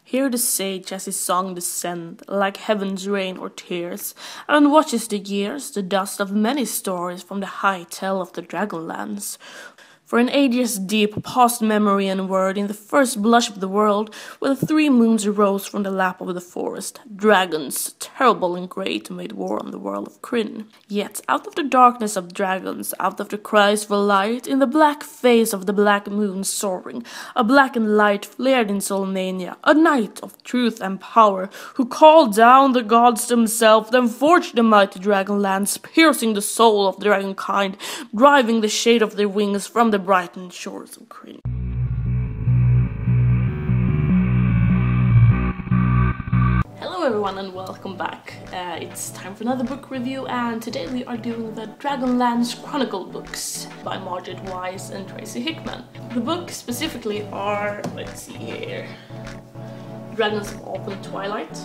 Hear the sage as his song descend, like heaven's rain or tears, and watches the years, the dust of many stories from the high tell of the Dragonlands. For in ages deep, past memory and word, in the first blush of the world, where the 3 moons arose from the lap of the forest, dragons, terrible and great, made war on the world of Kryn. Yet, out of the darkness of dragons, out of the cries for light, in the black face of the black moon soaring, a blackened light flared in Solmania, a knight of truth and power, who called down the gods themselves, then forged the mighty Dragonlands, piercing the soul of dragonkind, driving the shade of their wings from the brightened shores of Kryn. Hello everyone and welcome back. It's time for another book review, and today we are doing the Dragonlands Chronicle books by Margaret Wise and Tracy Hickman. The books specifically are, let's see here, Dragons of Autumn Twilight,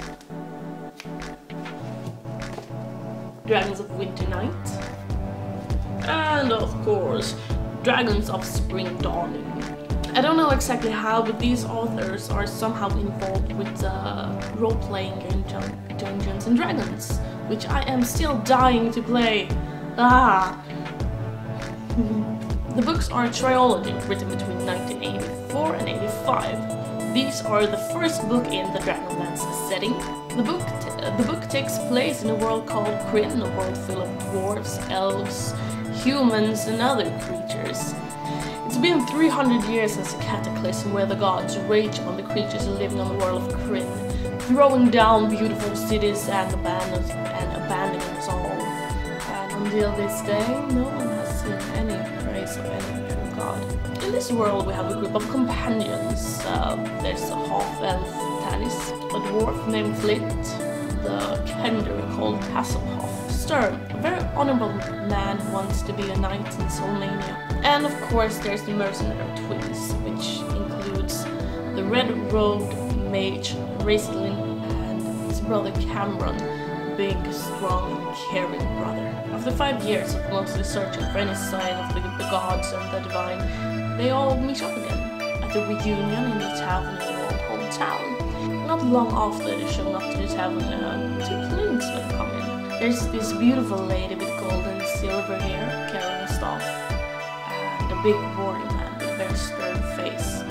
Dragons of Winter Night, and of course Dragons of Spring Dawning. I don't know exactly how, but these authors are somehow involved with role-playing game Dungeons and Dragons, which I am still dying to play. The books are a trilogy written between 1984 and 85. These are the first book in the Dragonlands setting. The book takes place in a world called Kryn, a world full of dwarves, elves, humans and other creatures. It's been 300 years since a cataclysm where the gods rage on the creatures living on the world of Kryn, throwing down beautiful cities and abandoning us all. And until this day, no one has seen any trace of any true god. In this world we have a group of companions. There's a half-elf Tanis, a dwarf named Flint, the kender called Tasslehoff, Stern, a very honorable man who wants to be a knight in Solmania. And of course there's the mercenary twins, which includes the red-robed mage Raistlin and his brother Cameron, big, strong and caring brother. After 5 years of mostly searching for any sign of the gods and the divine, they all meet up again at a reunion in the tavern in their old hometown. Not long after they show up to the tavern, 2 plainsmen come in. There's this beautiful lady with gold and silver hair carrying a staff, and a big warrior man with a very stern face.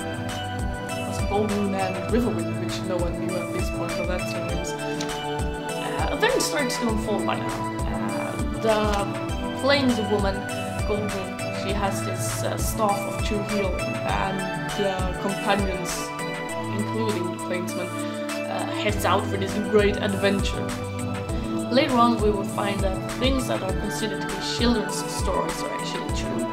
There's a golden man and Riverwind, which no one knew at this point, so that's names. Then it starts to unfold by now. The plains woman, Golden, she has this staff of true healing, And the companions, including the plainsmen, heads out for this great adventure. Later on we will find that things that are considered to be children's stories are actually true.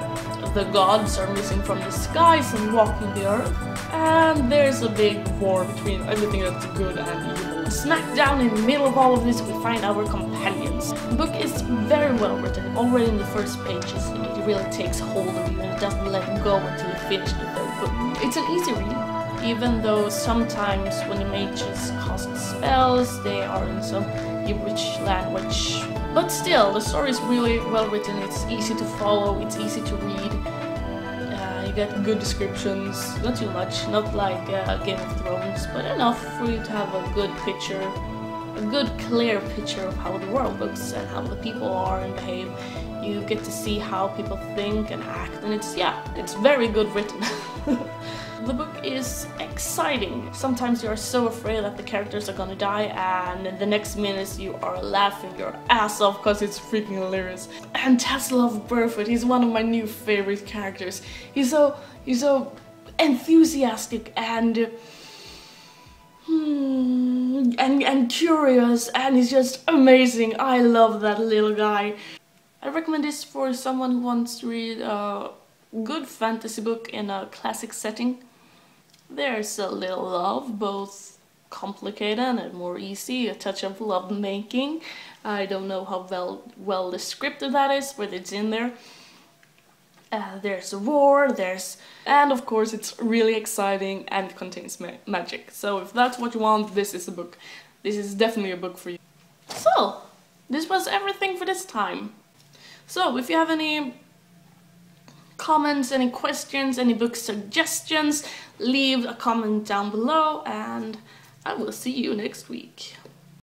The gods are missing from the skies and walking the earth, and there's a big war between everything that's good and evil. Smack down in the middle of all of this we find our companions. The book is very well written. Already in the first pages it really takes hold of you and it doesn't let you go until you finish the 3rd book. It's an easy read, even though sometimes when the mages cast spells they are in some gibberish language. But still, the story is really well written, it's easy to follow, it's easy to read. You get good descriptions, not too much, not like Game of Thrones, but enough for you to have a good picture, a good clear picture of how the world looks and how the people are and behave. You get to see how people think and act, and it's very good written. The book is exciting. Sometimes you are so afraid that the characters are gonna die, and the next minute you are laughing your ass off because it's freaking hilarious. And Tasslehoff Burfoot, he's one of my new favorite characters. He's so enthusiastic and curious, and he's just amazing. I love that little guy. I recommend this for someone who wants to read a good fantasy book in a classic setting. There's a little love, both complicated and more easy, a touch of love making. I don't know how well descriptive that is, but it's in there. There's a war, and of course it's really exciting and contains magic. So if that's what you want, this is a book. This is definitely a book for you. So, this was everything for this time. So if you have any comments, any questions, any book suggestions, leave a comment down below, and I will see you next week.